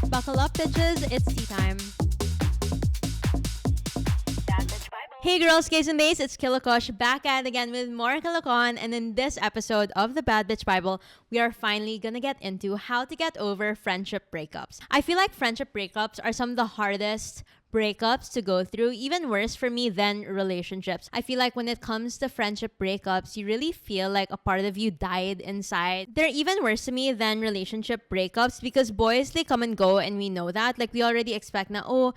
Buckle up, bitches. It's tea time. Hey girls, gays and days, it's Kilakosh back at it again with more Kilakon, and in this episode of the Bad Bitch Bible, we are finally gonna get into how to get over friendship breakups. I feel like friendship breakups are some of the hardest breakups to go through, even worse for me than relationships. I feel like when it comes to friendship breakups, you really feel like a part of you died inside. They're even worse to me than relationship breakups because boys, they come and go, and we know that. Like, we already expect na, oh,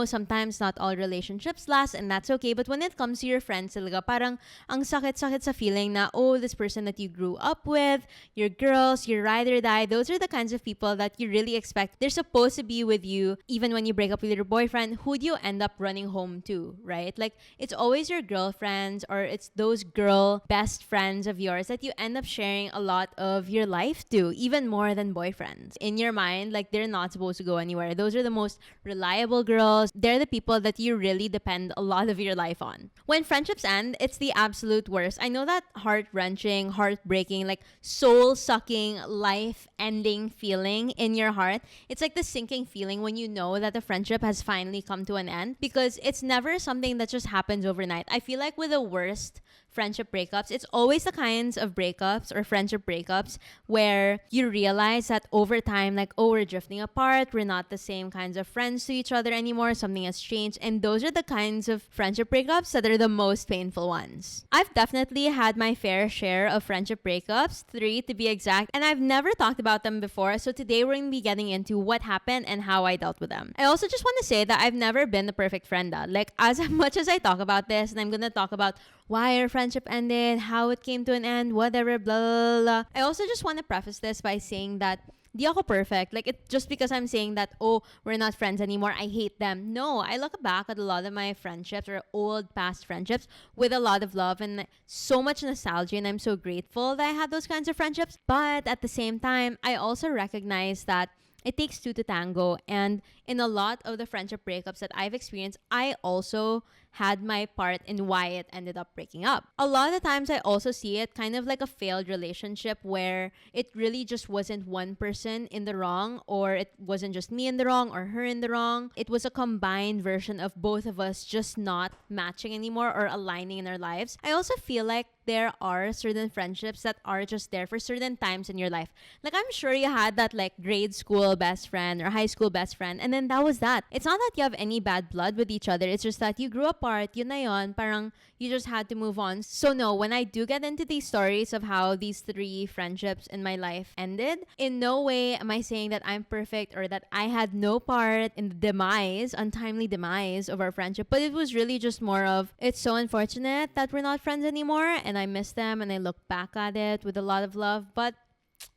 sometimes not all relationships last, and that's okay. But when it comes to your friends, talaga, parang ang sakit-sakit sa feeling na, oh, this person that you grew up with, your girls, your ride or die, those are the kinds of people that you really expect. They're supposed to be with you even when you break up with your boyfriend. Who do you end up running home to, right? Like, it's always your girlfriends or it's those girl best friends of yours that you end up sharing a lot of your life to, even more than boyfriends. In your mind, like, they're not supposed to go anywhere. Those are the most reliable girls. They're the people that you really depend a lot of your life on. When friendships end, it's the absolute worst. I know that heart-wrenching, heartbreaking, like soul-sucking, life-ending feeling in your heart. It's like the sinking feeling when you know that the friendship has finally come to an end, because it's never something that just happens overnight. I feel like with the worst friendship breakups, it's always the kinds of breakups or friendship breakups where you realize that over time, like, oh, we're drifting apart, we're not the same kinds of friends to each other anymore, something has changed. And those are the kinds of friendship breakups that are the most painful ones. I've definitely had my fair share of friendship breakups, 3 to be exact, and I've never talked about them before. So today we're going to be getting into what happened and how I dealt with them. I also just want to say that I've never been the perfect friend. Like, as much as I talk about this, and I'm going to talk about why our friendship ended, how it came to an end, whatever, blah, blah, blah. I also just want to preface this by saying that di ako perfect. Like, it just because I'm saying that, oh, we're not friends anymore, I hate them. No, I look back at a lot of my friendships or old past friendships with a lot of love and so much nostalgia, and I'm so grateful that I had those kinds of friendships. But at the same time, I also recognize that it takes two to tango, and in a lot of the friendship breakups that I've experienced, I also had my part in why it ended up breaking up. A lot of the times I also see it kind of like a failed relationship where it really just wasn't one person in the wrong, or it wasn't just me in the wrong or her in the wrong. It was a combined version of both of us just not matching anymore or aligning in our lives. I also feel like there are certain friendships that are just there for certain times in your life. Like, I'm sure you had that like grade school best friend or high school best friend, and then that was that. It's not that you have any bad blood with each other. It's just that you grew apart, yun na yun, parang you just had to move on. So no, when I do get into these stories of how these 3 friendships in my life ended, in no way am I saying that I'm perfect or that I had no part in the untimely demise of our friendship. But it was really just more of, it's so unfortunate that we're not friends anymore, and I miss them, and I look back at it with a lot of love, but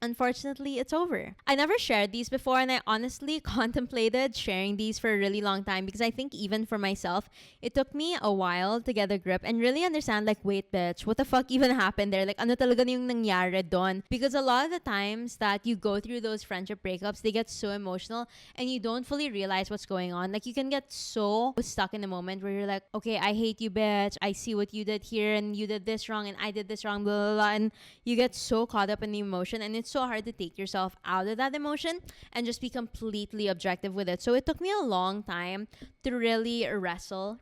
unfortunately, it's over. I never shared these before, and I honestly contemplated sharing these for a really long time, because I think even for myself, it took me a while to get a grip and really understand, like, wait, bitch, what the fuck even happened there? Like, ano talaga yung nangyari doon? Because a lot of the times that you go through those friendship breakups, they get so emotional, and you don't fully realize what's going on. Like, you can get so stuck in a moment where you're like, okay, I hate you, bitch. I see what you did here, and you did this wrong, and I did this wrong, blah, blah, blah. And you get so caught up in the emotion, and it's so hard to take yourself out of that emotion and just be completely objective with it. So it took me a long time to really wrestle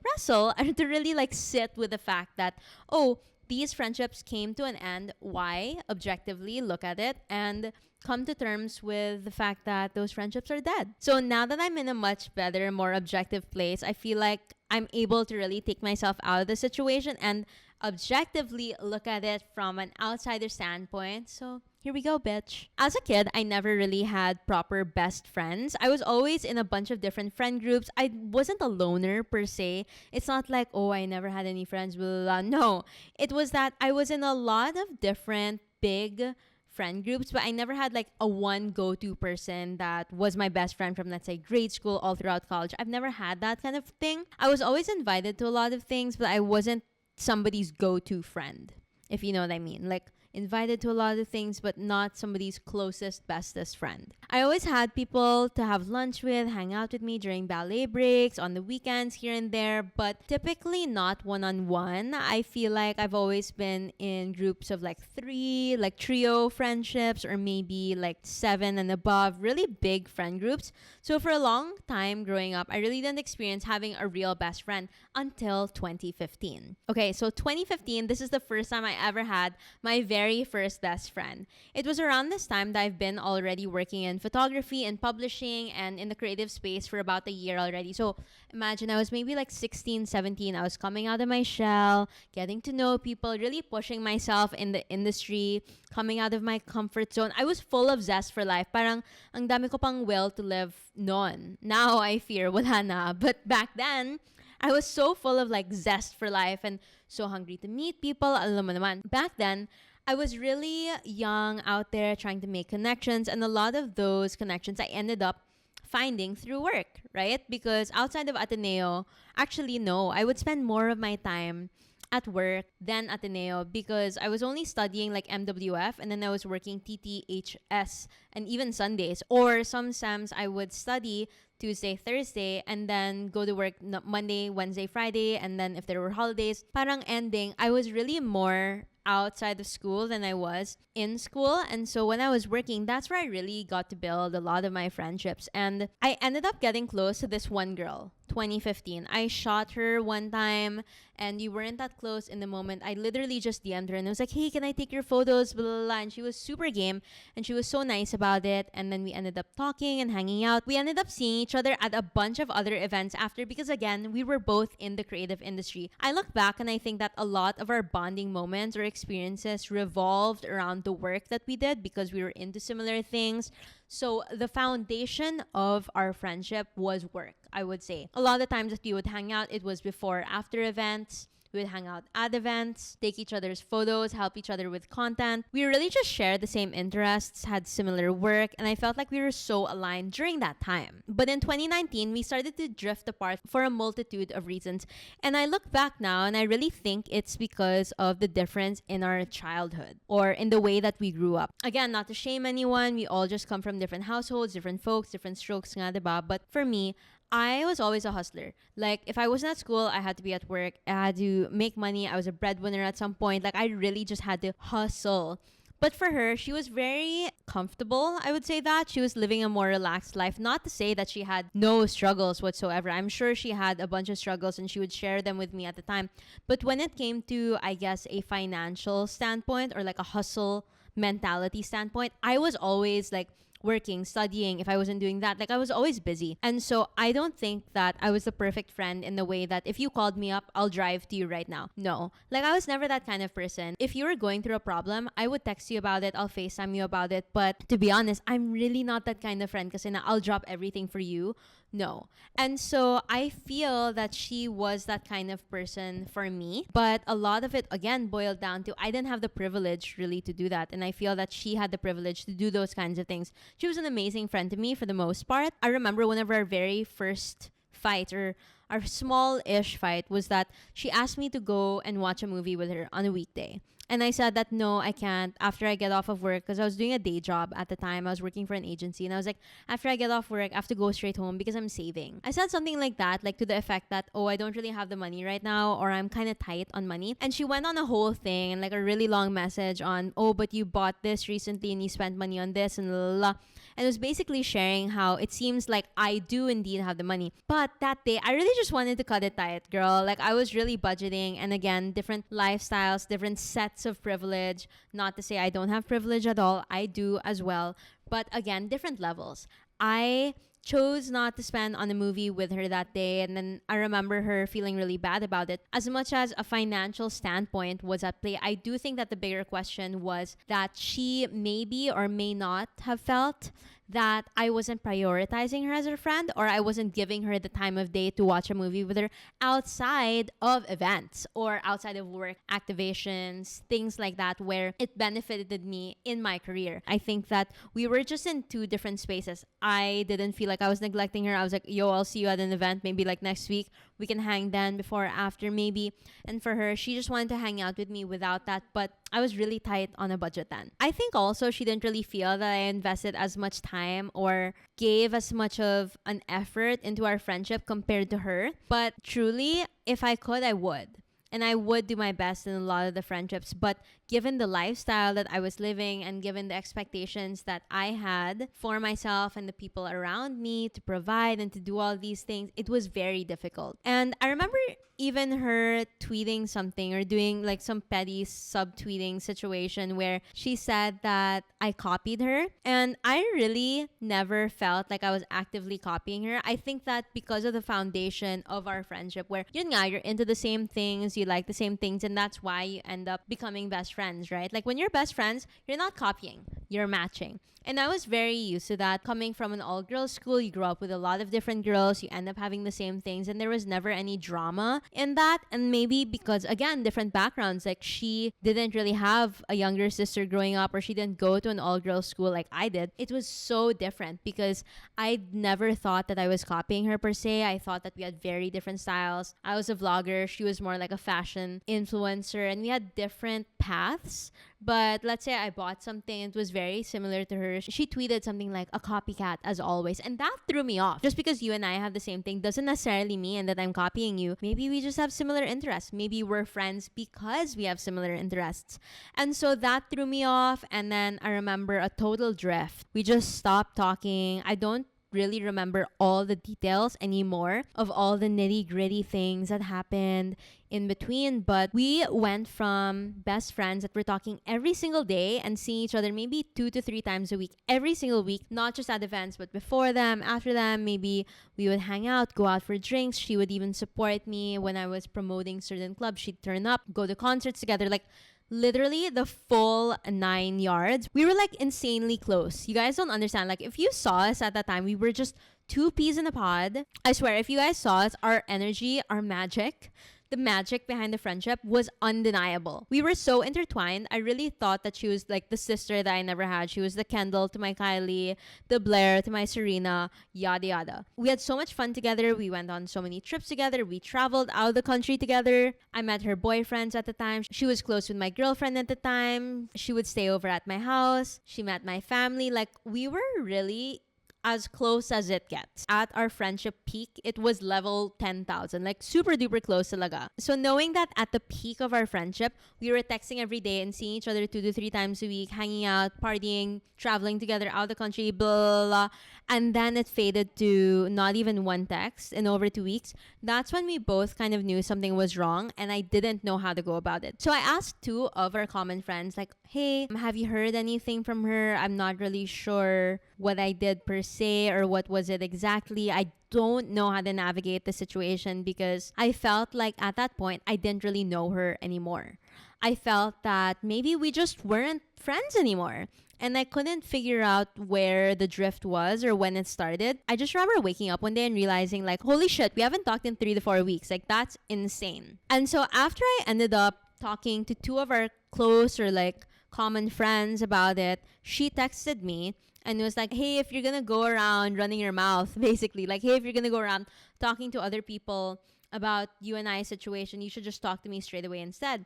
and to really like sit with the fact that, oh, these friendships came to an end. Why? Objectively look at it and come to terms with the fact that those friendships are dead. So now that I'm in a much better, more objective place, I feel like I'm able to really take myself out of the situation and objectively look at it from an outsider standpoint. So here we go, bitch. As a kid, I never really had proper best friends. I was always in a bunch of different friend groups. I wasn't a loner per se. It's not like, oh, I never had any friends, blah, blah, blah. No, it was that I was in a lot of different big friend groups, but I never had like a one go-to person that was my best friend from, let's say, grade school all throughout college. I've never had that kind of thing. I was always invited to a lot of things, but I wasn't somebody's go-to friend, if you know what I mean. Like, invited to a lot of things, but not somebody's closest, bestest friend. I always had people to have lunch with, hang out with me during ballet breaks, on the weekends here and there, but typically not one-on-one. I feel like I've always been in groups of like 3, like trio friendships, or maybe like 7 and above, really big friend groups. So for a long time growing up, I really didn't experience having a real best friend until 2015. Okay, so 2015, this is the first time I ever had my very first best friend. It was around this time that I've been already working in photography and publishing and in the creative space for about a year already. So imagine I was maybe like 16, 17. I was coming out of my shell, getting to know people, really pushing myself in the industry, coming out of my comfort zone. I was full of zest for life. Parang ang dami ko pang will to live noon. Now I fear wala na. But back then, I was so full of like zest for life and so hungry to meet people. Alam mo naman, back then, I was really young out there trying to make connections, and a lot of those connections I ended up finding through work, right? Because outside of Ateneo, actually no, I would spend more of my time at work than Ateneo because I was only studying like MWF, and then I was working TTHS and even Sundays. Or some SEMs I would study Tuesday, Thursday, and then go to work Monday, Wednesday, Friday, and then if there were holidays, parang ending, I was really more outside of school than I was in school. And so when I was working, that's where I really got to build a lot of my friendships. And I ended up getting close to this one girl, 2015. I shot her one time and we weren't that close in the moment. I literally just DM'd her and I was like, hey, can I take your photos? Blah, blah, blah. And she was super game and she was so nice about it. And then we ended up talking and hanging out. We ended up seeing each other at a bunch of other events after because, again, we were both in the creative industry. I look back and I think that a lot of our bonding moments or experiences revolved around the work that we did because we were into similar things. So the foundation of our friendship was work, I would say. A lot of the times that we would hang out, it was before or after events. We would hang out at events, take each other's photos, help each other with content. We really just shared the same interests, had similar work, and I felt like we were so aligned during that time. But in 2019, we started to drift apart for a multitude of reasons. And I look back now and I really think it's because of the difference in our childhood or in the way that we grew up. Again, not to shame anyone, we all just come from different households, different folks, different strokes nga, diba? But for me, I was always a hustler. Like, if I wasn't at school, I had to be at work. I had to make money. I was a breadwinner at some point. Like, I really just had to hustle. But for her, she was very comfortable. I would say that. She was living a more relaxed life. Not to say that she had no struggles whatsoever. I'm sure she had a bunch of struggles and she would share them with me at the time. But when it came to, I guess, a financial standpoint or like a hustle mentality standpoint, I was always like working, studying. If I wasn't doing that, like I was always busy. And so I don't think that I was the perfect friend in the way that if you called me up, I'll drive to you right now. No, like I was never that kind of person. If you were going through a problem, I would text you about it. I'll FaceTime you about it. But to be honest, I'm really not that kind of friend kasi na I'll drop everything for you. No. And so I feel that she was that kind of person for me. But a lot of it, again, boiled down to I didn't have the privilege really to do that. And I feel that she had the privilege to do those kinds of things. She was an amazing friend to me for the most part. I remember one of our very first fights or our small-ish fight was that she asked me to go and watch a movie with her on a weekday. And I said that no, I can't after I get off of work because I was doing a day job at the time. I was working for an agency and I was like, after I get off work, I have to go straight home because I'm saving. I said something like that, like to the effect that, oh, I don't really have the money right now or I'm kind of tight on money. And she went on a whole thing and like a really long message on, oh, but you bought this recently and you spent money on this and la la la. And it was basically sharing how it seems like I do indeed have the money. But that day, I really just wanted to cut it tight, girl. Like I was really budgeting. And again, different lifestyles, different sets of privilege. Not to say I don't have privilege at all. I do as well. But again, different levels. I chose not to spend on a movie with her that day, and then I remember her feeling really bad about it. As much as a financial standpoint was at play, I do think that the bigger question was that she maybe or may not have felt that I wasn't prioritizing her as a friend or I wasn't giving her the time of day to watch a movie with her outside of events or outside of work activations, things like that where it benefited me in my career. I think that we were just in two different spaces. I didn't feel like I was neglecting her. I was like, yo, I'll see you at an event maybe like next week. We can hang then, before, after, maybe. And for her, she just wanted to hang out with me without that, but I was really tight on a budget then. I think also she didn't really feel that I invested as much time or gave as much of an effort into our friendship compared to her. But truly, if I could, I would. And I would do my best in a lot of the friendships. But given the lifestyle that I was living and given the expectations that I had for myself and the people around me to provide and to do all these things, it was very difficult. And I remember even her tweeting something or doing like some petty subtweeting situation where she said that I copied her. And I really never felt like I was actively copying her. I think that because of the foundation of our friendship, where yun nga, you're into the same things, you like the same things, and that's why you end up becoming best friends, right? Like when you're best friends, you're not copying, you're matching. And I was very used to that. Coming from an all-girls school, you grow up with a lot of different girls, you end up having the same things, and there was never any drama in that. And maybe because, again, different backgrounds, like she didn't really have a younger sister growing up, or she didn't go to an all-girls school like I did. It was so different because I never thought that I was copying her per se. I thought that we had very different styles. I was a vlogger, she was more like a fashion influencer, and we had different paths. But let's say I bought something, it was very similar to her. She tweeted something like a copycat as always. And that threw me off. Just because you and I have the same thing doesn't necessarily mean that I'm copying you. Maybe we just have similar interests. Maybe we're friends because we have similar interests. And so that threw me off. And then I remember a total drift. We just stopped talking. I don't really remember all the details anymore of all the nitty gritty things that happened in between, but we went from best friends that we're talking every single day and seeing each other maybe 2 to 3 times a week, every single week, not just at events, but before them, after them. Maybe we would hang out, go out for drinks. She would even support me when I was promoting certain clubs. She'd turn up, go to concerts together, like literally the full 9 yards. We were like insanely close. You guys don't understand. Like if you saw us at that time, we were just 2 peas in a pod. I swear, if you guys saw us, our energy, our magic, the magic behind the friendship was undeniable. We were so intertwined. I really thought that she was like the sister that I never had. She was the Kendall to my Kylie, the Blair to my Serena, yada yada. We had so much fun together. We went on so many trips together. We traveled out of the country together. I met her boyfriends at the time. She was close with my girlfriend at the time. She would stay over at my house. She met my family. Like we were really as close as it gets. At our friendship peak, it was level 10,000, like super duper close talaga. So knowing that at the peak of our friendship, we were texting every day and seeing each other 2 to 3 times a week, hanging out, partying, traveling together out of the country, blah, blah, blah. And then it faded to not even one text in over 2 weeks. That's when we both kind of knew something was wrong and I didn't know how to go about it. So I asked 2 of our common friends, like, hey, have you heard anything from her? I'm not really sure what I did per se or what was it exactly. I don't know how to navigate the situation because I felt like at that point I didn't really know her anymore. I felt that maybe we just weren't friends anymore. And I couldn't figure out where the drift was or when it started. I just remember waking up one day and realizing like, holy shit, we haven't talked in 3 to 4 weeks. Like that's insane. And so after I ended up talking to 2 of our close or like common friends about it, she texted me and it was like, hey, if you're gonna go around running your mouth, basically, like, hey, if you're gonna go around talking to other people about you and I's situation, you should just talk to me straight away instead.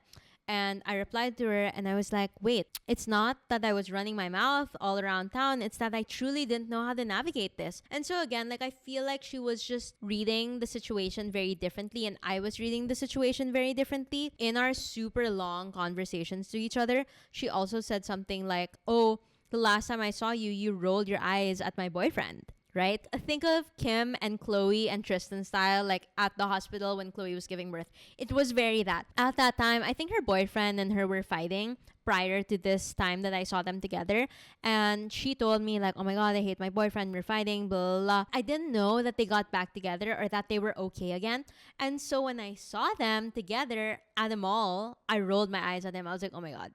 And I replied to her and I was like, wait, it's not that I was running my mouth all around town. It's that I truly didn't know how to navigate this. And so again, like I feel like she was just reading the situation very differently and I was reading the situation very differently. In our super long conversations to each other, she also said something like, oh, the last time I saw you, you rolled your eyes at my boyfriend. Right? Think of Kim and Chloe and Tristan style, like at the hospital when Chloe was giving birth. It was very that. At that time, I think her boyfriend and her were fighting prior to this time that I saw them together. And she told me like, oh my God, I hate my boyfriend. We're fighting, blah, blah, blah. I didn't know that they got back together or that they were okay again. And so when I saw them together at the mall, I rolled my eyes at them. I was like, oh my God.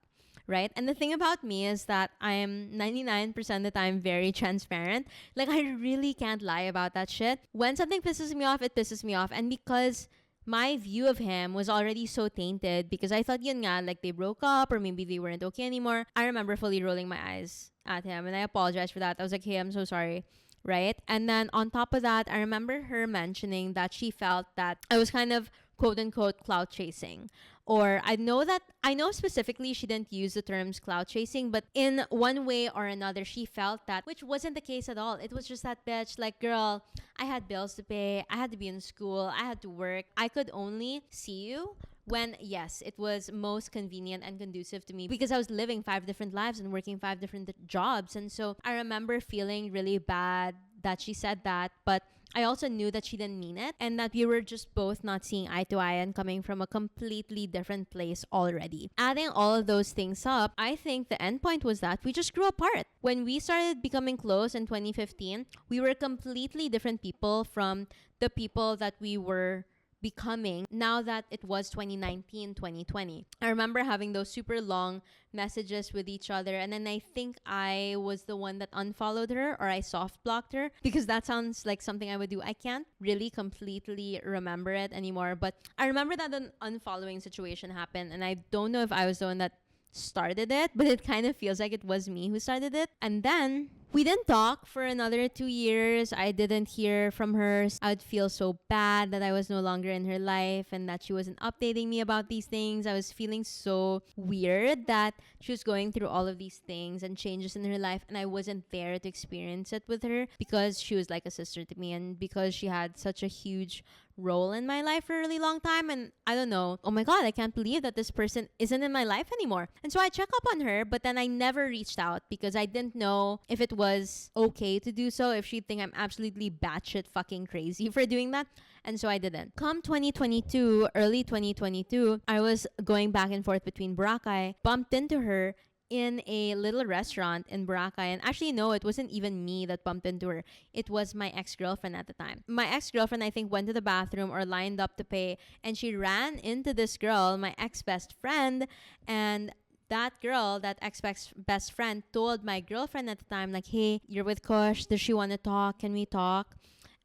Right? And the thing about me is that I'm 99% of the time very transparent. Like, I really can't lie about that shit. When something pisses me off, it pisses me off. And because my view of him was already so tainted because I thought yun nga, like they broke up or maybe they weren't okay anymore. I remember fully rolling my eyes at him and I apologized for that. I was like, hey, I'm so sorry. right? And then on top of that, I remember her mentioning that she felt that I was kind of quote unquote clout chasing. Or I know specifically she didn't use the terms clout chasing, but in one way or another, she felt that, which wasn't the case at all. It was just that, bitch, like, girl, I had bills to pay, I had to be in school, I had to work. I could only see you when, yes, it was most convenient and conducive to me because I was living 5 different lives and working 5 different jobs. And so I remember feeling really bad that she said that, but I also knew that she didn't mean it and that we were just both not seeing eye to eye and coming from a completely different place already. Adding all of those things up, I think the end point was that we just grew apart. When we started becoming close in 2015, we were completely different people from the people that we were becoming now that it was 2019, 2020. I remember having those super long messages with each other, and then I think I was the one that unfollowed her, or I soft blocked her, because that sounds like something I would do. I can't really completely remember it anymore, but I remember that an unfollowing situation happened, and I don't know if I was the one that started it, but it kind of feels like it was me who started it. And then we didn't talk for another 2 years. I didn't hear from her. I'd feel so bad that I was no longer in her life and that she wasn't updating me about these things. I was feeling so weird that she was going through all of these things and changes in her life, and I wasn't there to experience it with her because she was like a sister to me and because she had such a huge role in my life for a really long time. And I don't know, oh my god, I can't believe that this person isn't in my life anymore. And so I check up on her, but then I never reached out because I didn't know if it was okay to do so, if she'd think I'm absolutely batshit fucking crazy for doing that. And so I didn't. Come 2022, early 2022, I was going back and forth between Boracay, bumped into her in a little restaurant in Boracay. And actually, no, it wasn't even me that bumped into her. It was my ex-girlfriend at the time. My ex-girlfriend, I think, went to the bathroom or lined up to pay, and she ran into this girl, my ex-best friend, and that girl, that ex-best friend, told my girlfriend at the time, like, hey, you're with Kush. Does she want to talk? Can we talk?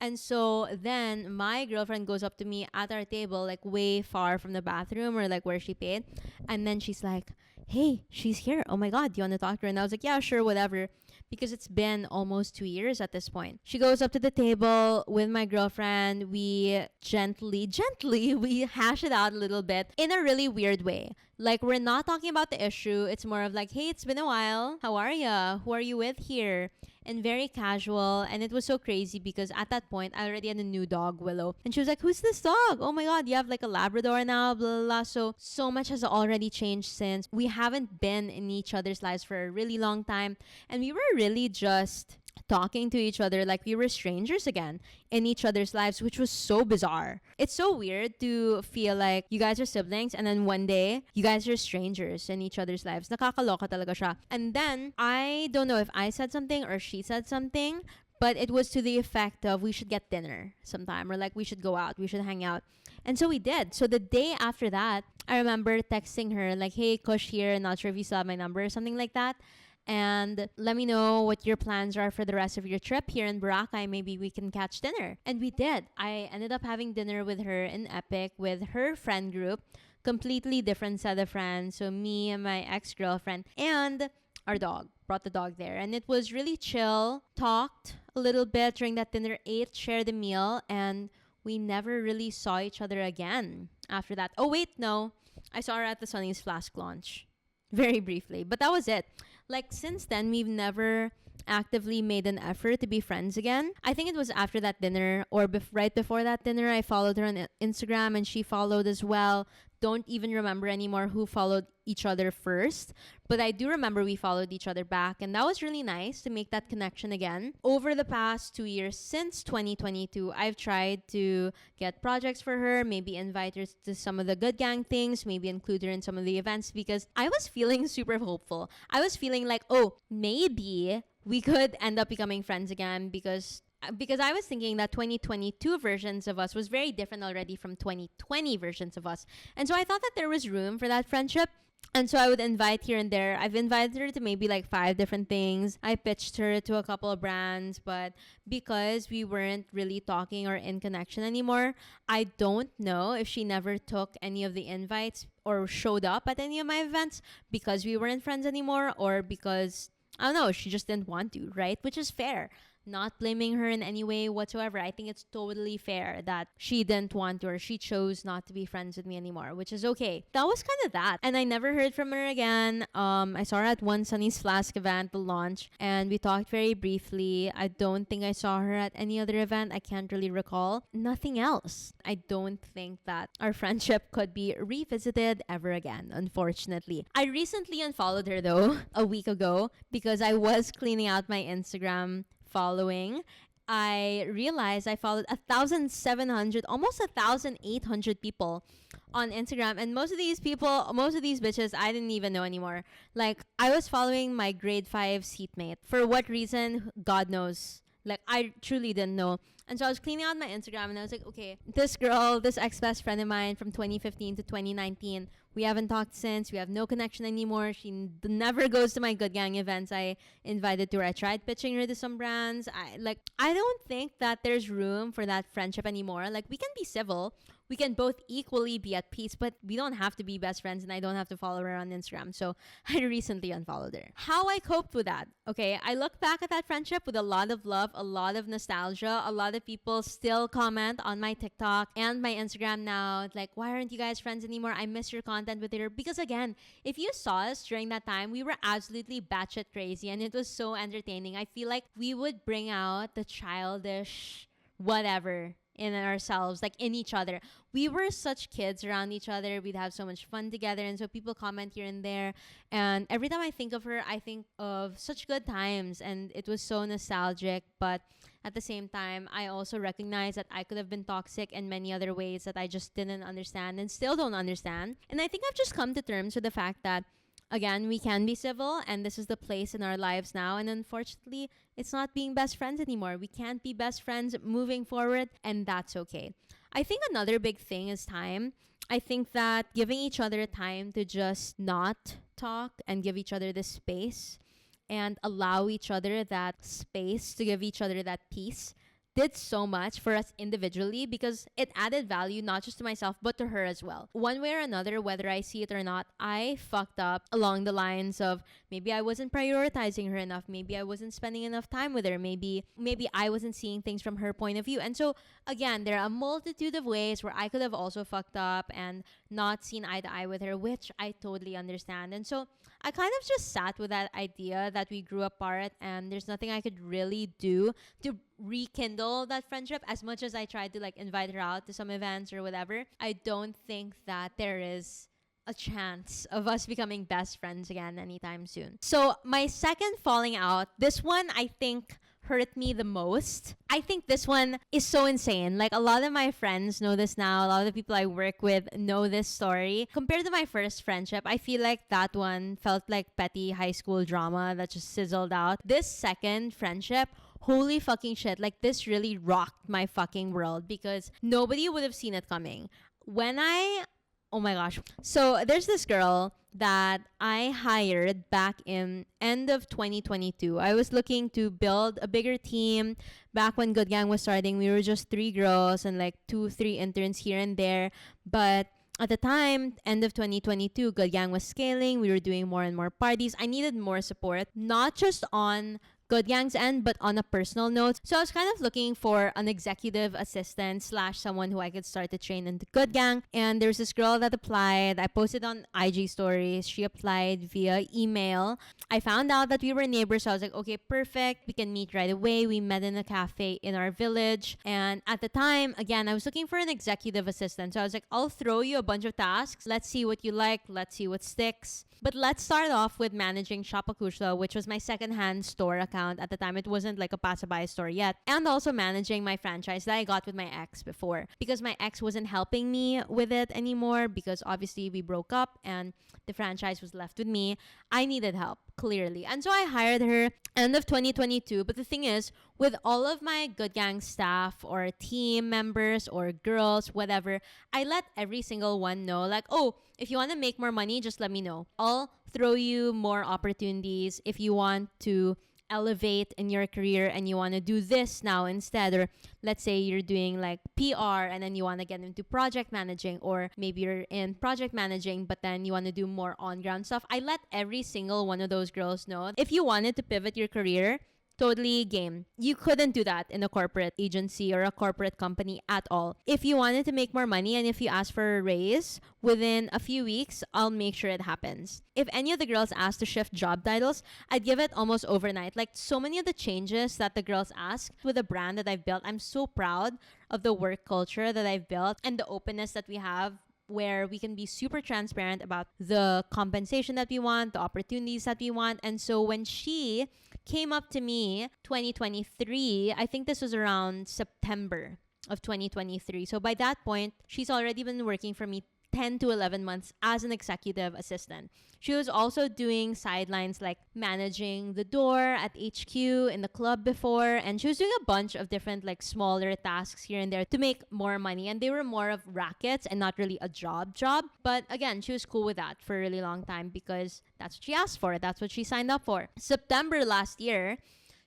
And so then my girlfriend goes up to me at our table, like way far from the bathroom or like where she paid. And then she's like, hey, she's here. Oh my God, do you want to talk to her? And I was like, yeah, sure, whatever. Because it's been almost 2 years at this point. She goes up to the table with my girlfriend. We gently, we hash it out a little bit in a really weird way. Like, we're not talking about the issue. It's more of like, hey, it's been a while. How are ya? Who are you with here? And very casual. And it was so crazy because at that point, I already had a new dog, Willow. And she was like, who's this dog? Oh my God, you have like a Labrador now, blah, blah, blah. So much has already changed since. We haven't been in each other's lives for a really long time. And we were really just talking to each other like we were strangers again in each other's lives, which was so bizarre. It's so weird to feel like you guys are siblings and then one day you guys are strangers in each other's lives. Nakakaloka talaga siya. And then I don't know if I said something or she said something, but it was to the effect of we should get dinner sometime, or like we should go out, we should hang out. And so we did. So the day after that, I remember texting her like, hey, Kush here, not sure if you still have my number or something like that. And let me know what your plans are for the rest of your trip here in Boracay. Maybe we can catch dinner. And we did. I ended up having dinner with her in Epic with her friend group. Completely different set of friends. So me and my ex-girlfriend and our dog. Brought the dog there. And it was really chill. Talked a little bit during that dinner. Ate, shared a meal. And we never really saw each other again after that. Oh, wait, no. I saw her at the Sunny's Flask launch. Very briefly. But that was it. Like, since then, we've never actively made an effort to be friends again. I think it was after that dinner or right before that dinner, I followed her on Instagram and she followed as well. Don't even remember anymore who followed each other first, but I do remember we followed each other back, and that was really nice to make that connection again. Over the past 2 years, since 2022, I've tried to get projects for her, maybe invite her to some of the Good Gang things, maybe include her in some of the events, because I was feeling super hopeful. I was feeling like, oh, maybe we could end up becoming friends again, because I was thinking that 2022 versions of us was very different already from 2020 versions of us. And so I thought that there was room for that friendship. And so I would invite here and there. I've invited her to maybe like 5 different things. I pitched her to a couple of brands, but because we weren't really talking or in connection anymore, I don't know if she never took any of the invites or showed up at any of my events because we weren't friends anymore, or because, I don't know, she just didn't want to, right? Which is fair. not blaming her in any way whatsoever. I think it's totally fair that she didn't want to, or she chose not to be friends with me anymore, which is okay. That was kind of that. And I never heard from her again. I saw her at one Sunny's Flask event, the launch, and we talked very briefly. I don't think I saw her at any other event. I can't really recall. Nothing else. I don't think that our friendship could be revisited ever again, unfortunately. I recently unfollowed her though, a week ago, because I was cleaning out my Instagram following. I realized I followed 1,700, almost 1,800 people on Instagram. And most of these people, most of these bitches, I didn't even know anymore. Like, I was following my grade 5 seatmate. For what reason? God knows. Like, I truly didn't know. And so I was cleaning out my Instagram and I was like, okay, this girl, this ex-best friend of mine from 2015 to 2019, we haven't talked since. We have no connection anymore. She never goes to my Good Gang events I invited to her. I tried pitching her to some brands. I don't think that there's room for that friendship anymore. Like, we can be civil. We can both equally be at peace, but we don't have to be best friends, and I don't have to follow her on Instagram. So I recently unfollowed her. How I coped with that? Okay, I look back at that friendship with a lot of love, a lot of nostalgia. A lot of people still comment on my TikTok and my Instagram now, like, why aren't you guys friends anymore? I miss your content with her. Because again, if you saw us during that time, we were absolutely batshit crazy, and it was so entertaining. I feel like we would bring out the childish whatever in ourselves, like in each other. We were such kids around each other. We'd have so much fun together. And so people comment here and there. And every time I think of her, I think of such good times. And it was so nostalgic. But at the same time, I also recognize that I could have been toxic in many other ways that I just didn't understand and still don't understand. And I think I've just come to terms with the fact that, again, we can be civil, and this is the place in our lives now. And unfortunately, it's not being best friends anymore. We can't be best friends moving forward, and that's okay. I think another big thing is time. I think that giving each other time to just not talk and give each other the space and allow each other that space to give each other that peace did so much for us individually, because it added value not just to myself but to her as well. One way or another, whether I see it or not, I fucked up along the lines of maybe I wasn't prioritizing her enough, maybe I wasn't spending enough time with her, maybe I wasn't seeing things from her point of view. And so again, there are a multitude of ways where I could have also fucked up and not seen eye to eye with her, which I totally understand. And so I kind of just sat with that idea that we grew apart and there's nothing I could really do to rekindle that friendship. As much as I tried to like invite her out to some events or whatever, I don't think that there is a chance of us becoming best friends again anytime soon. So my second falling out, this one I think hurt me the most. I think this one is so insane. Like, a lot of my friends know this now. A lot of the people I work with know this story. Compared to my first friendship, I feel like that one felt like petty high school drama that just sizzled out. This second friendship, holy fucking shit, like, this really rocked my fucking world because nobody would have seen it coming. Oh my gosh. So there's this girl that I hired back in end of 2022. I was looking to build a bigger team. Back when Good Gang was starting, we were just 3 girls and like 2-3 interns here and there. But at the time, end of 2022, Good Gang was scaling. We were doing more and more parties. I needed more support, not just on Good Gang's end, but on a personal note. So I was kind of looking for an executive assistant / someone who I could start to train into Good Gang. And there's this girl that applied. I posted on IG stories. She applied via email. I found out that we were neighbors. So I was like, okay, perfect. We can meet right away. We met in a cafe in our village. And at the time, again, I was looking for an executive assistant. So I was like, I'll throw you a bunch of tasks. Let's see what you like. Let's see what sticks. But let's start off with managing Shapakushla, which was my secondhand store account at the time. It wasn't like a passerby store yet. And also managing my franchise that I got with my ex before. Because my ex wasn't helping me with it anymore because obviously we broke up and the franchise was left with me. I needed help, clearly. And so I hired her end of 2022. But the thing is, with all of my Good Gang staff or team members or girls, whatever, I let every single one know, like, oh, if you want to make more money, just let me know. I'll throw you more opportunities if you want to elevate in your career and you want to do this now instead. Or let's say you're doing like PR and then you want to get into project managing, or maybe you're in project managing but then you want to do more on-ground stuff. I let every single one of those girls know if you wanted to pivot your career, totally game. You couldn't do that in a corporate agency or a corporate company at all. If you wanted to make more money and if you asked for a raise within a few weeks, I'll make sure it happens. If any of the girls asked to shift job titles, I'd give it almost overnight. Like so many of the changes that the girls ask with the brand that I've built, I'm so proud of the work culture that I've built and the openness that we have, where we can be super transparent about the compensation that we want, the opportunities that we want. And so when she came up to me 2023, I think this was around September of 2023. So by that point, she's already been working for me 10 to 11 months as an executive assistant. She was also doing sidelines like managing the door at HQ in the club before, and she was doing a bunch of different like smaller tasks here and there to make more money, and they were more of rackets and not really a job. But again, she was cool with that for a really long time because that's what she asked for. That's what she signed up for. September last year,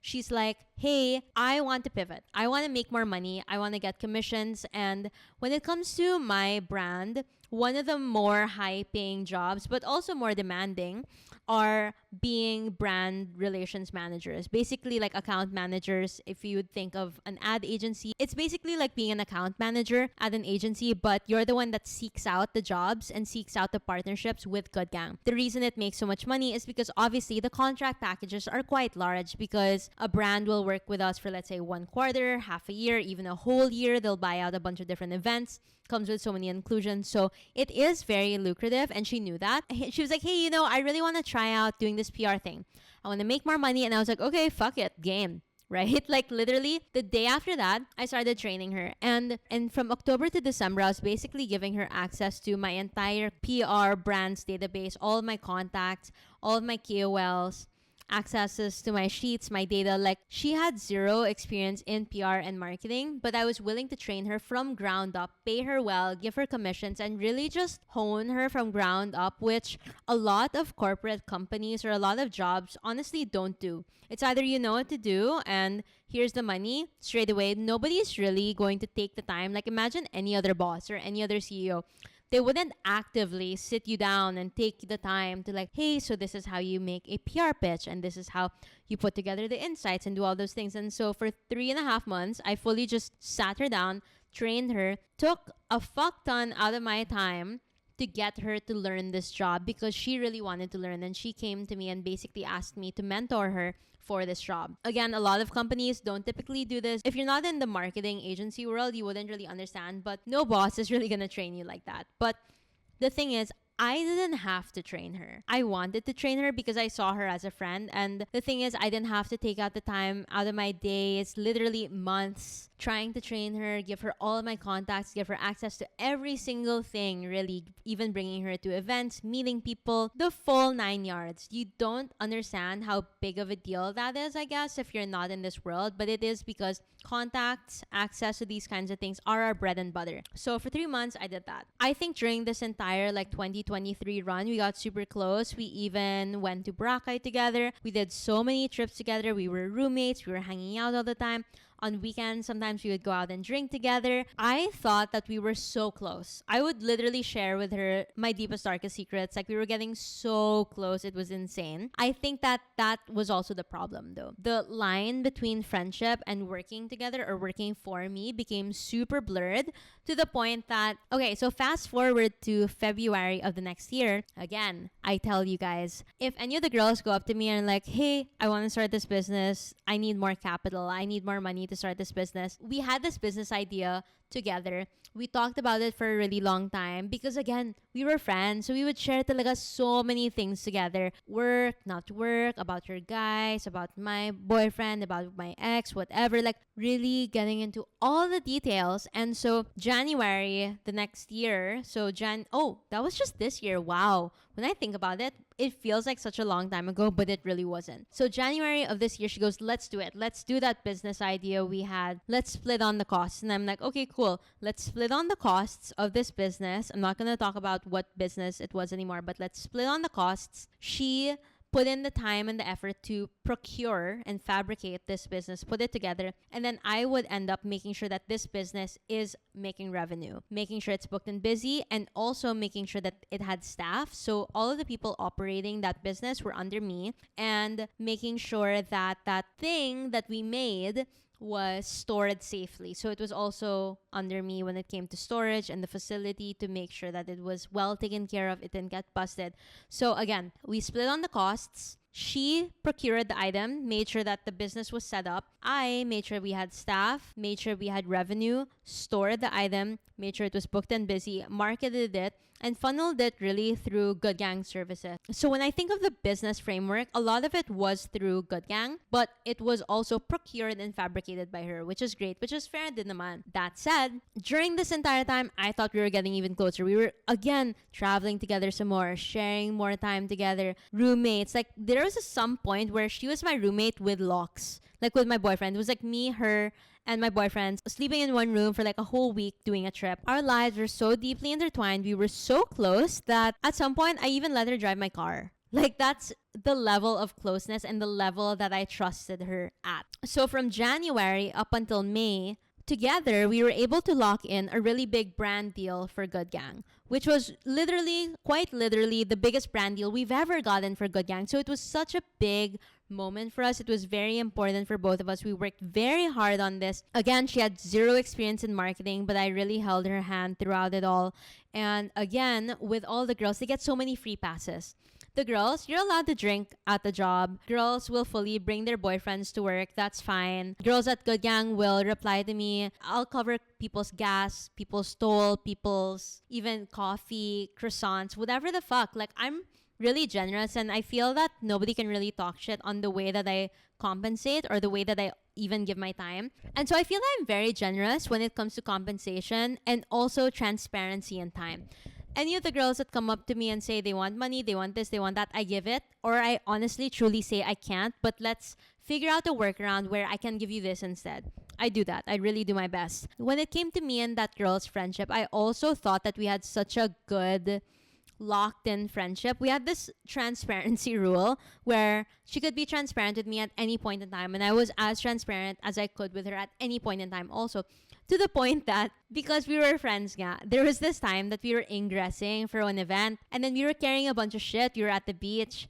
she's like, hey, I want to pivot. I want to make more money. I want to get commissions. And when it comes to my brand, one of the more high-paying jobs, but also more demanding, are being brand relations managers. Basically like account managers. If you would think of an ad agency, it's basically like being an account manager at an agency, but you're the one that seeks out the jobs and seeks out the partnerships with Good Gang. The reason it makes so much money is because obviously the contract packages are quite large, because a brand will work with us for, let's say, 1 quarter, half a year, even a whole year. They'll buy out a bunch of different events. Comes with so many inclusions. So it is very lucrative, and she knew that. She was like, hey, I really want to try out doing this PR thing. I want to make more money. And I was like, okay, fuck it, game. Right? Like literally the day after that, I started training her. And from October to December, I was basically giving her access to my entire PR brands database, all of my contacts, all of my KOLs, accesses to my sheets, my data. Like she had zero experience in PR and marketing, but I was willing to train her from ground up, pay her well, give her commissions, and really just hone her from ground up, which a lot of corporate companies or a lot of jobs honestly don't do. It's either you know what to do and here's the money straight away. Nobody's really going to take the time. Like imagine any other boss or any other CEO. They wouldn't actively sit you down and take the time to like, hey, so this is how you make a PR pitch and this is how you put together the insights and do all those things. And so for 3.5 months, I fully just sat her down, trained her, took a fuck ton out of my time to get her to learn this job because she really wanted to learn. And she came to me and basically asked me to mentor her for this job. Again, a lot of companies don't typically do this. If you're not in the marketing agency world, you wouldn't really understand, but no boss is really going to train you like that. But the thing is, I didn't have to train her. I wanted to train her because I saw her as a friend. And the thing is, I didn't have to take out the time out of my days, literally months, trying to train her, give her all of my contacts, give her access to every single thing, really, even bringing her to events, meeting people, the full 9 yards. You don't understand how big of a deal that is, I guess, if you're not in this world, but it is because contacts, access to these kinds of things are our bread and butter. So for 3 months, I did that. I think during this entire 2023 run, we got super close. We even went to Boracay together. We did so many trips together. We were roommates. We were hanging out all the time. On weekends, sometimes we would go out and drink together. I thought that we were so close. I would literally share with her my deepest, darkest secrets. Like we were getting so close. It was insane. I think that was also the problem though. The line between friendship and working together or working for me became super blurred to the point that, okay, so fast forward to February of the next year. Again, I tell you guys, if any of the girls go up to me and like, hey, I want to start this business. I need more capital. I need more money to start this business. We had this business idea together. We talked about it for a really long time because again, we were friends. So we would share talaga so many things together. Work, not work, about your guys, about my boyfriend, about my ex, whatever. Like really getting into all the details. And so January the next year, that was just this year. Wow. When I think about it, it feels like such a long time ago, but it really wasn't. So January of this year, she goes, let's do it. Let's do that business idea we had. Let's split on the costs. And I'm like, okay, cool. Let's split on the costs of this business. I'm not going to talk about what business it was anymore, but let's split on the costs. She put in the time and the effort to procure and fabricate this business, put it together, and then I would end up making sure that this business is making revenue, making sure it's booked and busy, and also making sure that it had staff. So all of the people operating that business were under me, and making sure that that thing that we made was stored safely. So it was also under me when it came to storage and the facility to make sure that it was well taken care of, it didn't get busted. So again, we split on the costs. She procured the item, made sure that the business was set up. I made sure we had staff, made sure we had revenue, stored the item, made sure it was booked and busy, marketed it, and funneled it really through Good Gang services. So when I think of the business framework, a lot of it was through Good Gang, but it was also procured and fabricated by her, which is great, which is fair din naman. That said, during this entire time, I thought we were getting even closer. We were, again, traveling together some more, sharing more time together, roommates. Like, there was some point where she was my roommate with locks, like with my boyfriend. It was like me, her, and my boyfriend sleeping in one room for like a whole week doing a trip. Our lives were so deeply intertwined. We were so close that at some point I even let her drive my car. Like, that's the level of closeness and the level that I trusted her at. So from January up until May, together, we were able to lock in a really big brand deal for Good Gang, which was quite literally, the biggest brand deal we've ever gotten for Good Gang. So it was such a big moment for us. It was very important for both of us. We worked very hard on this. Again, she had zero experience in marketing, but I really held her hand throughout it all. And again, with all the girls, they get so many free passes. The girls, you're allowed to drink at the job. Girls will fully bring their boyfriends to work. That's fine. Girls at Good Gang will reply to me. I'll cover people's gas, people's toll, people's even coffee, croissants, whatever the fuck. Like, I'm really generous, and I feel that nobody can really talk shit on the way that I compensate or the way that I even give my time. And so I feel I'm very generous when it comes to compensation and also transparency and time. Any of the girls that come up to me and say they want money, they want this, they want that, I give it. Or I honestly, truly say I can't, but let's figure out a workaround where I can give you this instead. I do that. I really do my best. When it came to me and that girl's friendship, I also thought that we had such a good locked in friendship. We had this transparency rule where she could be transparent with me at any point in time, and I was as transparent as I could with her at any point in time also. To the point that, because we were friends nga, there was this time that we were ingressing for an event, and then we were carrying a bunch of shit. We were at the beach.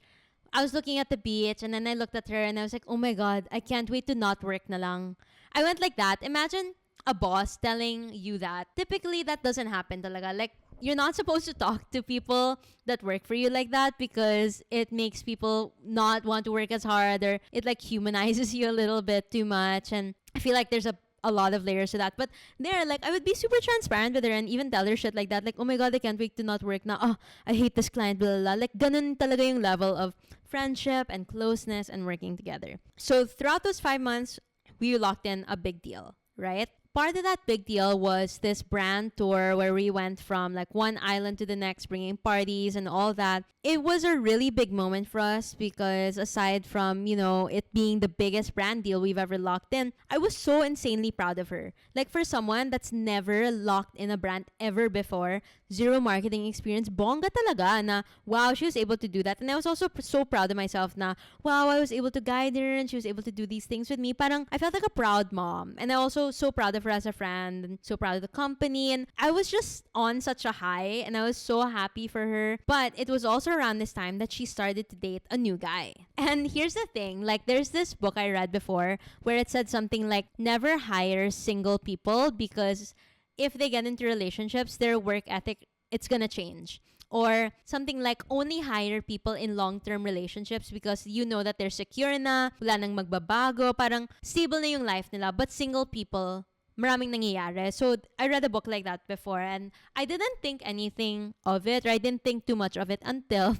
I was looking at the beach, and then I looked at her and I was like, oh my God, I can't wait to not work na lang. I went like that. Imagine a boss telling you that. Typically, that doesn't happen talaga. Like, you're not supposed to talk to people that work for you like that, because it makes people not want to work as hard, or it like humanizes you a little bit too much. And I feel like there's a lot of layers to that. But there, like, I would be super transparent with her and even tell her shit like that. Like, oh my God, I can't wait to not work now. Oh, I hate this client, blah, blah, blah. Like, ganun talaga yung level of friendship and closeness and working together. So throughout those 5 months, we locked in a big deal, right? Part of that big deal was this brand tour where we went from like one island to the next, bringing parties and all that. It was a really big moment for us because aside from, you know, it being the biggest brand deal we've ever locked in, I was so insanely proud of her. Like, for someone that's never locked in a brand ever before, zero marketing experience, bongga talaga na, wow, she was able to do that. And I was also so proud of myself na, wow, I was able to guide her and she was able to do these things with me. Parang, I felt like a proud mom. And I also so proud of her as a friend and so proud of the company. And I was just on such a high and I was so happy for her. But it was also around this time that she started to date a new guy. And here's the thing, like, there's this book I read before where it said something like, never hire single people because if they get into relationships, their work ethic, it's gonna change. Or something like, only hire people in long-term relationships because you know that they're secure na, wala nang magbabago, parang stable na yung life nila. But single people, maraming nangyayari. So I read a book like that before and I didn't think anything of it, or I didn't think too much of it until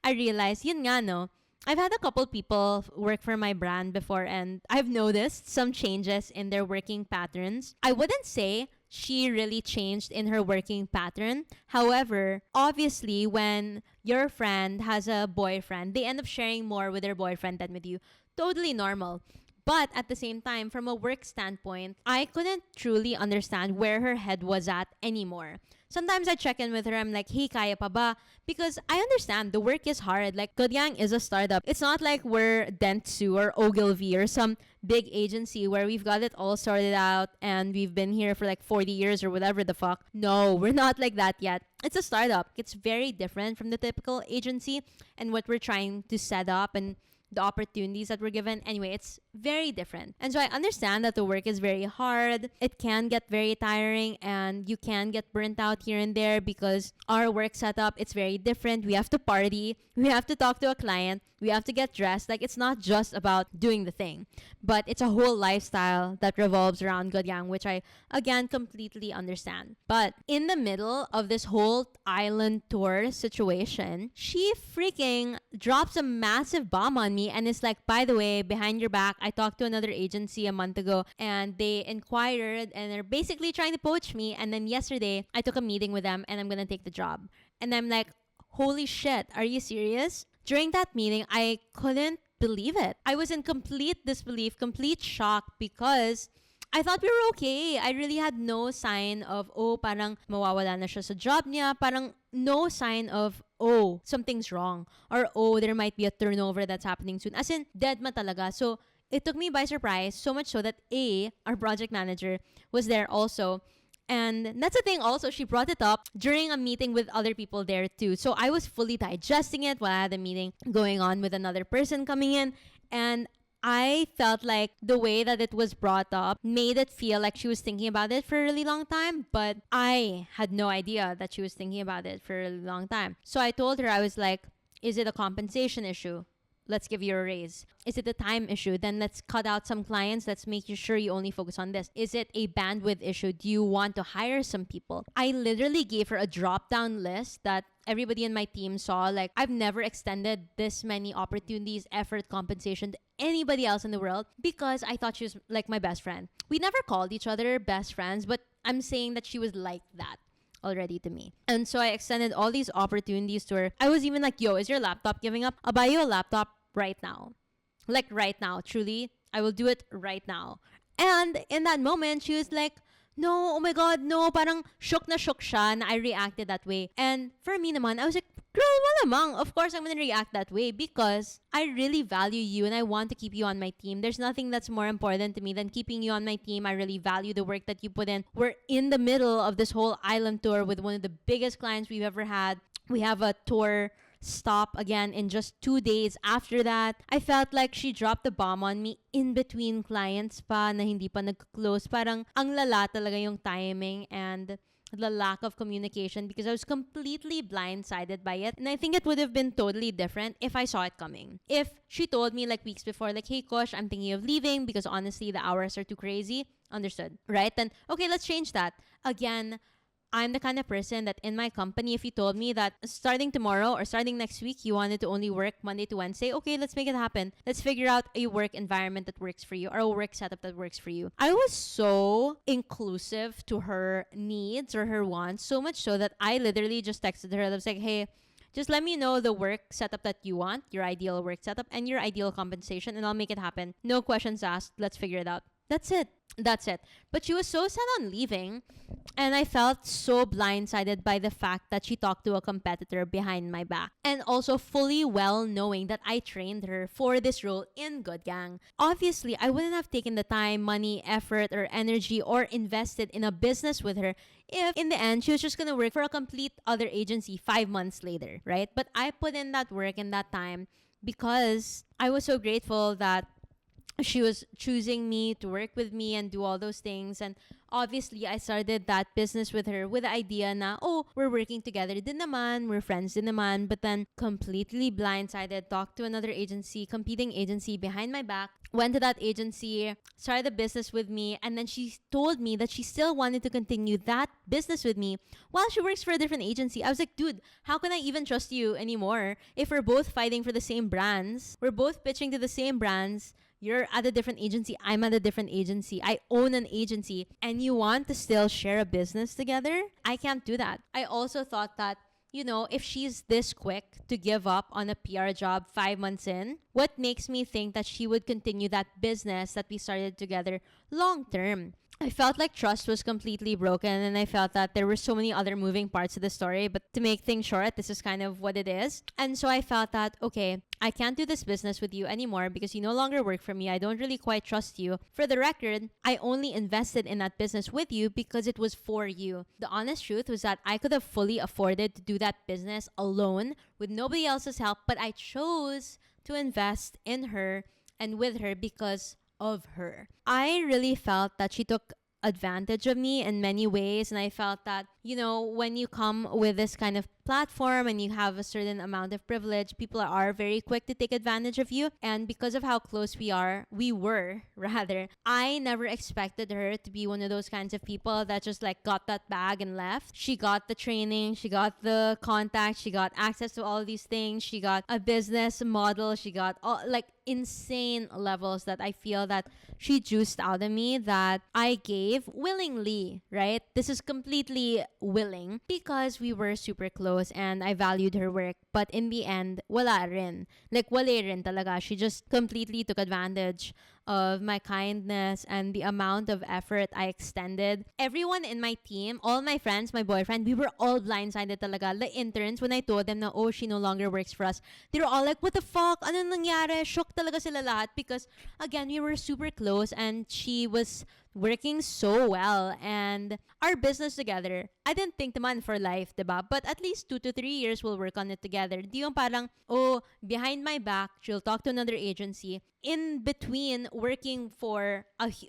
I realized, yun nga no, I've had a couple people work for my brand before and I've noticed some changes in their working patterns. I wouldn't say she really changed in her working pattern. However, obviously, when your friend has a boyfriend, they end up sharing more with their boyfriend than with you. Totally normal. But at the same time, from a work standpoint, I couldn't truly understand where her head was at anymore. Sometimes I check in with her. I'm like, hey, kaya pa ba? Because I understand the work is hard. Like, Goodgang is a startup. It's not like we're Dentsu or Ogilvy or some big agency where we've got it all sorted out and we've been here for like 40 years or whatever the fuck. No, we're not like that yet. It's a startup. It's very different from the typical agency and what we're trying to set up and the opportunities that we're given. Anyway, it's very different. And so I understand that the work is very hard. It can get very tiring and you can get burnt out here and there because our work setup, it's very different. We have to party. We have to talk to a client. We have to get dressed. Like, it's not just about doing the thing, but it's a whole lifestyle that revolves around Goodgang, which I, again, completely understand. But in the middle of this whole island tour situation, she freaking drops a massive bomb on me and is like, by the way, behind your back, I talked to another agency a month ago and they inquired and they're basically trying to poach me. And then yesterday, I took a meeting with them and I'm going to take the job. And I'm like, holy shit, are you serious? During that meeting, I couldn't believe it. I was in complete disbelief, complete shock because I thought we were okay. I really had no sign of, oh, parang mawawala na siya sa job niya. Parang no sign of, oh, something's wrong. Or, oh, there might be a turnover that's happening soon. As in, dead ma talaga. So, it took me by surprise, so much so that our project manager, was there also. And that's the thing also, she brought it up during a meeting with other people there too. So I was fully digesting it while I had a meeting going on with another person coming in. And I felt like the way that it was brought up made it feel like she was thinking about it for a really long time. But I had no idea that she was thinking about it for a really long time. So I told her, I was like, is it a compensation issue? Let's give you a raise. Is it a time issue? Then let's cut out some clients. Let's make you sure you only focus on this. Is it a bandwidth issue? Do you want to hire some people? I literally gave her a drop-down list that everybody in my team saw. Like, I've never extended this many opportunities, effort, compensation to anybody else in the world because I thought she was like my best friend. We never called each other best friends, but I'm saying that she was like that already to me. And so I extended all these opportunities to her. I was even like, yo, is your laptop giving up? I'll buy you a laptop right now. Like right now, truly. I will do it right now. And in that moment, she was like, no, oh my God, no. Parang shook na shook siya na I reacted that way. And for me naman, I was like, girl, malamang. Of course, I'm gonna react that way because I really value you and I want to keep you on my team. There's nothing that's more important to me than keeping you on my team. I really value the work that you put in. We're in the middle of this whole island tour with one of the biggest clients we've ever had. We have a tour stop again in just 2 days after that. I felt like she dropped the bomb on me in between clients pa na hindi pa nag-close. Parang ang lala talaga yung timing and the lack of communication because I was completely blindsided by it. And I think it would have been totally different if I saw it coming. If she told me like weeks before, like, hey, Kosh, I'm thinking of leaving because honestly, the hours are too crazy. Understood, right? Then, okay, let's change that. Again, I'm the kind of person that in my company, if you told me that starting tomorrow or starting next week, you wanted to only work Monday to Wednesday, okay, let's make it happen. Let's figure out a work environment that works for you or a work setup that works for you. I was so inclusive to her needs or her wants, so much so that I literally just texted her. I was like, hey, just let me know the work setup that you want, your ideal work setup, and your ideal compensation, and I'll make it happen. No questions asked. Let's figure it out. That's it. But she was so set on leaving, and I felt so blindsided by the fact that she talked to a competitor behind my back. And also fully well knowing that I trained her for this role in Goodgang. Obviously, I wouldn't have taken the time, money, effort, or energy or invested in a business with her if in the end she was just gonna work for a complete other agency 5 months later, right? But I put in that work in that time because I was so grateful that she was choosing me to work with me and do all those things. And obviously, I started that business with her with the idea na, oh, we're working together din naman, we're friends din naman. But then completely blindsided, talked to another agency, competing agency behind my back, went to that agency, started the business with me, and then she told me that she still wanted to continue that business with me while she works for a different agency. I was like, dude, how can I even trust you anymore if we're both fighting for the same brands? We're both pitching to the same brands. You're at a different agency. I'm at a different agency. I own an agency. And you want to still share a business together? I can't do that. I also thought that, if she's this quick to give up on a PR job 5 months in, what makes me think that she would continue that business that we started together long term? I felt like trust was completely broken, and I felt that there were so many other moving parts of the story. But to make things short, this is kind of what it is. And so I felt that, okay, I can't do this business with you anymore because you no longer work for me. I don't really quite trust you. For the record, I only invested in that business with you because it was for you. The honest truth was that I could have fully afforded to do that business alone with nobody else's help, but I chose to invest in her and with her because of her. I really felt that she took advantage of me in many ways, and I felt that, when you come with this kind of platform and you have a certain amount of privilege, people are very quick to take advantage of you. And because of how close we were rather, I never expected her to be one of those kinds of people that just like got that bag and left. She got the training, she got the contact, she got access to all of these things, she got a business model, she got all like insane levels that I feel that she juiced out of me that I gave willingly, right? This is completely willing because we were super close and I valued her work. But in the end, wala rin. Like, wala rin talaga. She just completely took advantage of my kindness and the amount of effort I extended. Everyone in my team, all my friends, my boyfriend, we were all blindsided talaga. The interns, when I told them na, oh, she no longer works for us, they were all like, what the fuck? Ano nangyari? Shock talaga sila lahat because, again, we were super close and she was working so well and our business together, I didn't think naman for life, diba? But at least 2 to 3 years we'll work on it together. Di yung parang, oh, behind my back, she'll talk to another agency. In between working for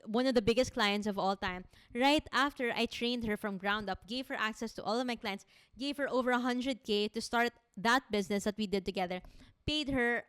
one of the biggest clients of all time, right after I trained her from ground up, gave her access to all of my clients, gave her over 100K to start that business that we did together, paid her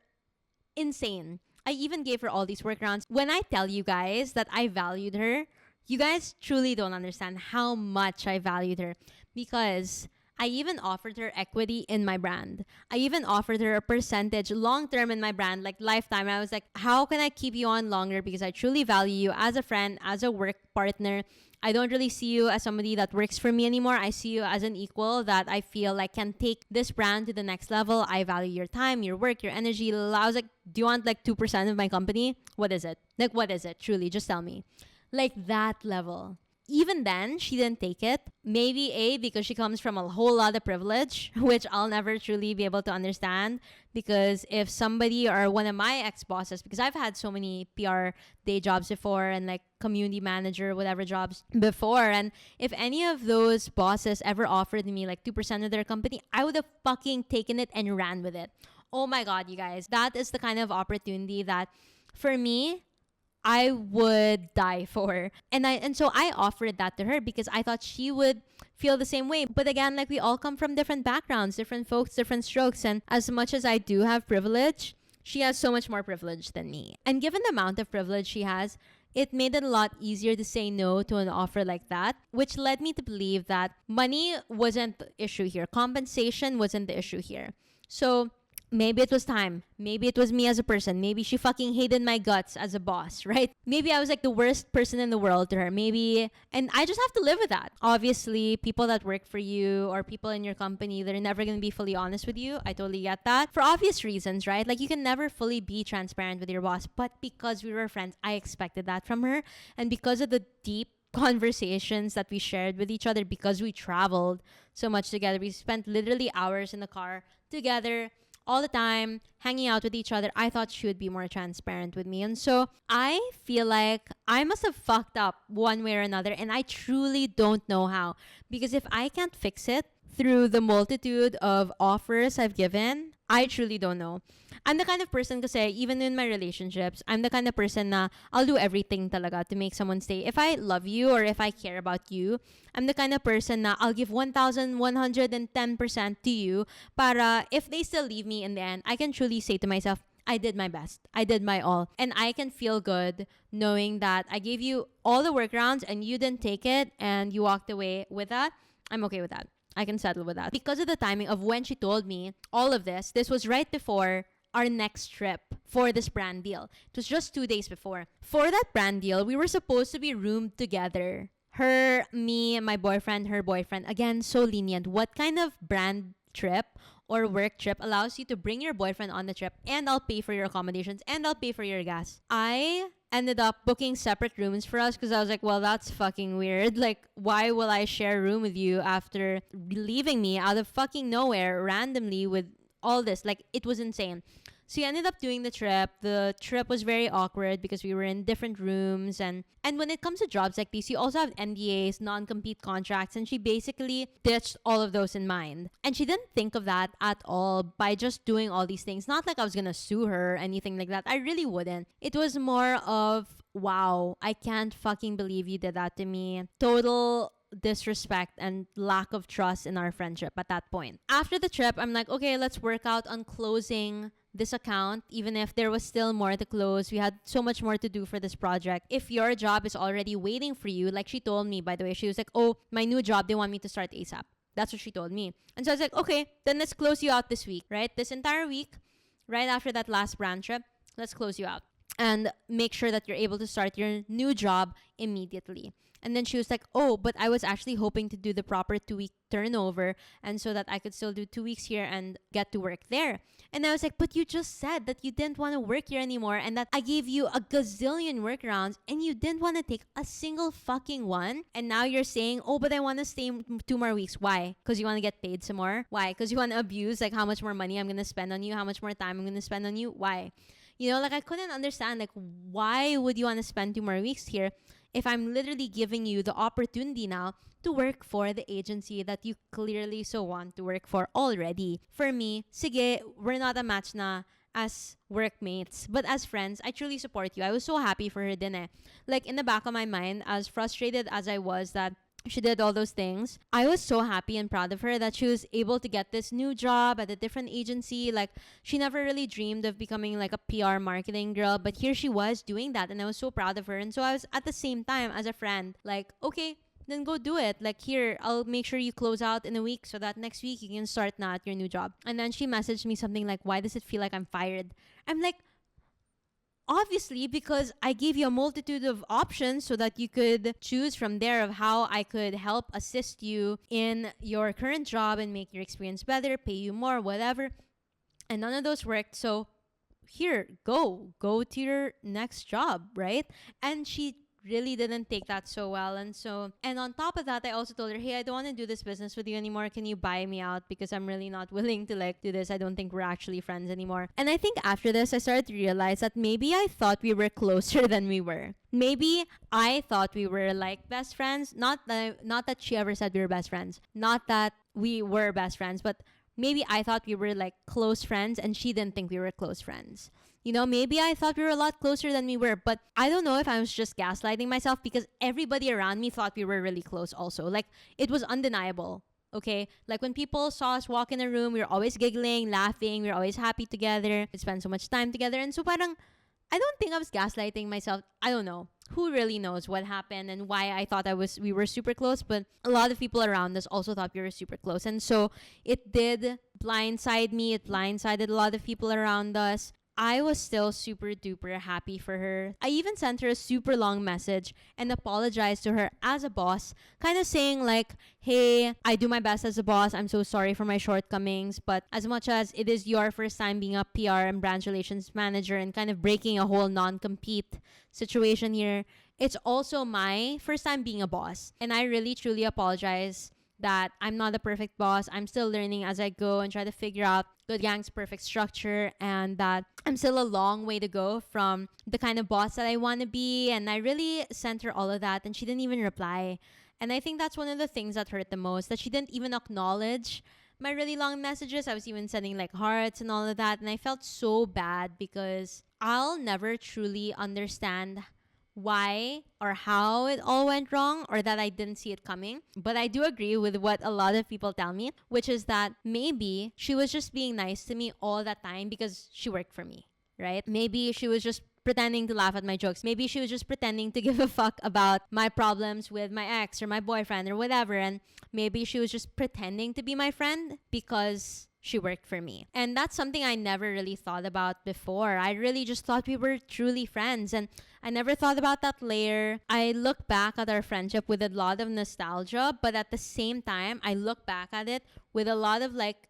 insane. I even gave her all these workarounds. When I tell you guys that I valued her, you guys truly don't understand how much I valued her because I even offered her equity in my brand. I even offered her a percentage long-term in my brand, like lifetime. I was like, how can I keep you on longer? Because I truly value you as a friend, as a work partner. I don't really see you as somebody that works for me anymore. I see you as an equal that I feel like can take this brand to the next level. I value your time, your work, your energy. I was like, do you want like 2% of my company? What is it? Like, what is it? Truly, just tell me. Like that level. Even then, she didn't take it. Maybe because she comes from a whole lot of privilege, which I'll never truly be able to understand. Because if somebody or one of my ex-bosses, because I've had so many PR day jobs before and like community manager, whatever jobs before. And if any of those bosses ever offered me like 2% of their company, I would have fucking taken it and ran with it. Oh my God, you guys. That is the kind of opportunity that for me, I would die for. And so I offered that to her because I thought she would feel the same way. But again, like we all come from different backgrounds, different folks, different strokes. And as much as I do have privilege, she has so much more privilege than me. And given the amount of privilege she has, it made it a lot easier to say no to an offer like that, which led me to believe that money wasn't the issue here. Compensation wasn't the issue here. So maybe it was time. Maybe it was me as a person. Maybe she fucking hated my guts as a boss, right? Maybe I was like the worst person in the world to her. Maybe, and I just have to live with that. Obviously, people that work for you or people in your company, they're never going to be fully honest with you. I totally get that. For obvious reasons, right? Like you can never fully be transparent with your boss. But because we were friends, I expected that from her. And because of the deep conversations that we shared with each other, because we traveled so much together, we spent literally hours in the car together all the time, hanging out with each other, I thought she would be more transparent with me. And so I feel like I must have fucked up one way or another, and I truly don't know how. Because if I can't fix it through the multitude of offers I've given, I truly don't know. I'm the kind of person kasi, even in my relationships, I'm the kind of person na I'll do everything talaga to make someone stay. If I love you or if I care about you, I'm the kind of person na I'll give 1,110% to you para if they still leave me in the end, I can truly say to myself, I did my best. I did my all. And I can feel good knowing that I gave you all the workarounds and you didn't take it and you walked away with that. I'm okay with that. I can settle with that. Because of the timing of when she told me all of this was right before our next trip for this brand deal. It was just 2 days before. For that brand deal, we were supposed to be roomed together. Her, me, my boyfriend, her boyfriend. Again, so lenient. What kind of brand trip or work trip allows you to bring your boyfriend on the trip, and I'll pay for your accommodations and I'll pay for your gas. I ended up booking separate rooms for us because I was like, well, that's fucking weird. Like, why will I share a room with you after leaving me out of fucking nowhere randomly with all this? Like, it was insane. So we ended up doing the trip. The trip was very awkward because we were in different rooms. And when it comes to jobs like these, you also have NDAs, non-compete contracts. And she basically ditched all of those in mind. And she didn't think of that at all by just doing all these things. Not like I was going to sue her or anything like that. I really wouldn't. It was more of, wow, I can't fucking believe you did that to me. Total disrespect and lack of trust in our friendship at that point. After the trip, I'm like, okay, let's work out on closing this account. Even if there was still more to close, we had so much more to do for this project. If your job is already waiting for you, like she told me, by the way, she was like, oh, my new job, they want me to start ASAP. That's what she told me. And so I was like, okay, then let's close you out this week, right? This entire week, right after that last brand trip, let's close you out and make sure that you're able to start your new job immediately. And then she was like, oh, but I was actually hoping to do the proper 2-week turnover, and so that I could still do 2 weeks here and get to work there. And I was like, but you just said that you didn't want to work here anymore and that I gave you a gazillion workarounds and you didn't want to take a single fucking one. And now you're saying, oh, but I want to stay 2 more weeks. Why? Because you want to get paid some more? Why? Because you want to abuse like how much more money I'm going to spend on you, how much more time I'm going to spend on you? Why? You know, like I couldn't understand, like, why would you want to spend 2 more weeks here if I'm literally giving you the opportunity now to work for the agency that you clearly so want to work for already. For me, sige, we're not a match na as workmates, but as friends, I truly support you. I was so happy for her din eh. Like, in the back of my mind, as frustrated as I was that she did all those things, I was so happy and proud of her that she was able to get this new job at a different agency. Like, she never really dreamed of becoming like a PR marketing girl, but here she was doing that, and I was so proud of her. And so I was at the same time as a friend like, okay, then go do it. Like, here, I'll make sure you close out in a week so that next week you can start now at your new job. And then she messaged me something like, why does it feel like I'm fired? I'm like, obviously, because I gave you a multitude of options so that you could choose from there of how I could help assist you in your current job and make your experience better, pay you more, whatever. And none of those worked. So here, go to your next job, right? And she really didn't take that so well. And on top of that, I also told her, hey, I don't want to do this business with you anymore. Can you buy me out? Because I'm really not willing to like do this. I don't think we're actually friends anymore. And I think after this, I started to realize that maybe I thought we were closer than we were. Maybe I thought we were like best friends. Not that she ever said we were best friends. Not that we were best friends, but maybe I thought we were like close friends and she didn't think we were close friends. You know, maybe I thought we were a lot closer than we were, but I don't know if I was just gaslighting myself because everybody around me thought we were really close also. Like, it was undeniable, okay? Like, when people saw us walk in a room, we were always giggling, laughing, we were always happy together. We spent so much time together. And so parang, I don't think I was gaslighting myself. I don't know. Who really knows what happened and why I thought we were super close, but a lot of people around us also thought we were super close. And so it did blindside me. It blindsided a lot of people around us. I was still super duper happy for her. I even sent her a super long message and apologized to her as a boss, kind of saying like, hey, I do my best as a boss. I'm so sorry for my shortcomings, but as much as it is your first time being a PR and brand relations manager and kind of breaking a whole non-compete situation here, it's also my first time being a boss. And I really truly apologize that I'm not a perfect boss. I'm still learning as I go and try to figure out Good Gang's perfect structure, and that I'm still a long way to go from the kind of boss that I want to be. And I really sent her all of that and she didn't even reply. And I think that's one of the things that hurt the most, that she didn't even acknowledge my really long messages. I was even sending like hearts and all of that. And I felt so bad because I'll never truly understand why or how it all went wrong, or that I didn't see it coming. But I do agree with what a lot of people tell me, which is that maybe she was just being nice to me all that time because she worked for me, right? Maybe she was just pretending to laugh at my jokes. Maybe she was just pretending to give a fuck about my problems with my ex or my boyfriend or whatever. And maybe she was just pretending to be my friend because she worked for me. And that's something I never really thought about before. I really just thought we were truly friends, and I never thought about that layer. I look back at our friendship with a lot of nostalgia, but at the same time, I look back at it with a lot of like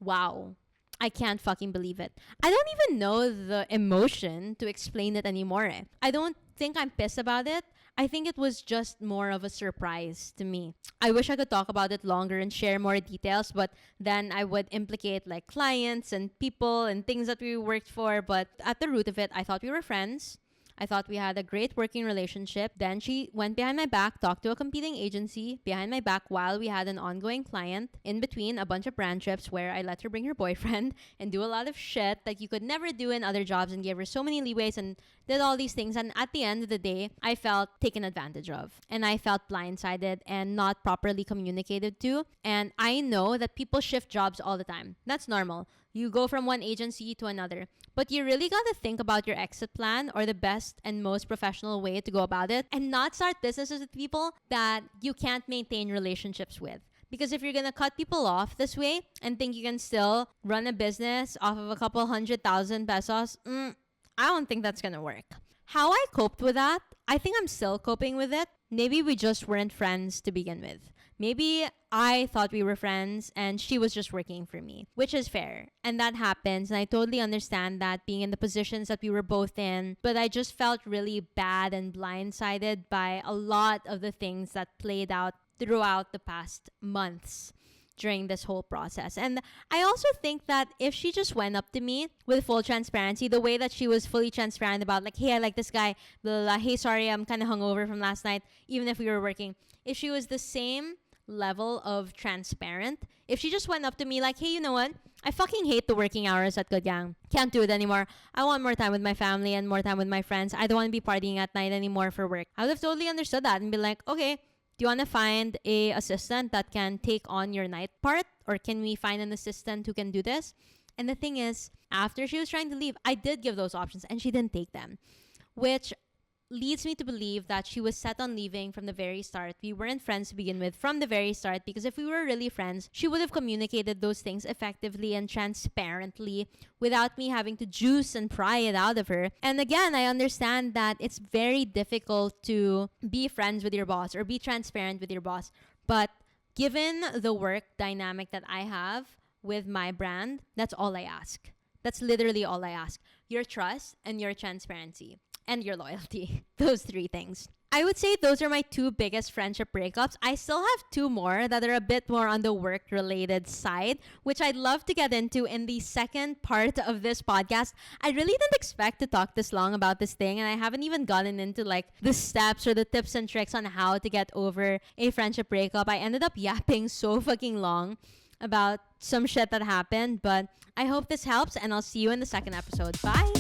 Wow. I can't fucking believe it. I don't even know the emotion to explain it anymore. I don't think I'm pissed about it. I think it was just more of a surprise to me. I wish I could talk about it longer and share more details, but then I would implicate like clients and people and things that we worked for. But at the root of it, I thought we were friends. I thought we had a great working relationship. Then she went behind my back, talked to a competing agency behind my back while we had an ongoing client. In between, a bunch of brand trips where I let her bring her boyfriend and do a lot of shit that you could never do in other jobs, and gave her so many leeways and did all these things. And at the end of the day, I felt taken advantage of. And I felt blindsided and not properly communicated to. And I know that people shift jobs all the time. That's normal. You go from one agency to another. But you really got to think about your exit plan or the best and most professional way to go about it, and not start businesses with people that you can't maintain relationships with. Because if you're going to cut people off this way and think you can still run a business off of a couple 100,000 pesos, I don't think that's going to work. How I coped with that, I think I'm still coping with it. Maybe we just weren't friends to begin with. Maybe I thought we were friends and she was just working for me, which is fair. And that happens. And I totally understand that, being in the positions that we were both in. But I just felt really bad and blindsided by a lot of the things that played out throughout the past months during this whole process. And I also think that if she just went up to me with full transparency, the way that she was fully transparent about like, hey, I like this guy, blah, blah, blah. Hey, sorry, I'm kind of hungover from last night, even if we were working. If she was the same level of transparent, if she just went up to me like, hey, you know what? I fucking hate the working hours at Good Gang. Can't do it anymore. I want more time with my family and more time with my friends. I don't want to be partying at night anymore for work. I would have totally understood that and be like, okay, do you want to find a assistant that can take on your night part? Or can we find an assistant who can do this? And the thing is, after she was trying to leave, I did give those options and she didn't take them, which leads me to believe that she was set on leaving from the very start. We weren't friends to begin with from the very start, because if we were really friends, she would have communicated those things effectively and transparently without me having to juice and pry it out of her. And again, I understand that it's very difficult to be friends with your boss or be transparent with your boss. But given the work dynamic that I have with my brand, that's all I ask. That's literally all I ask. Your trust and your transparency. And your loyalty. Those three things. I would say those are my two biggest friendship breakups. I still have two more that are a bit more on the work-related side, which I'd love to get into in the second part of this podcast. I really didn't expect to talk this long about this thing, and I haven't even gotten into like the steps or the tips and tricks on how to get over a friendship breakup. I ended up yapping so fucking long about some shit that happened, but I hope this helps, and I'll see you in the second episode. Bye!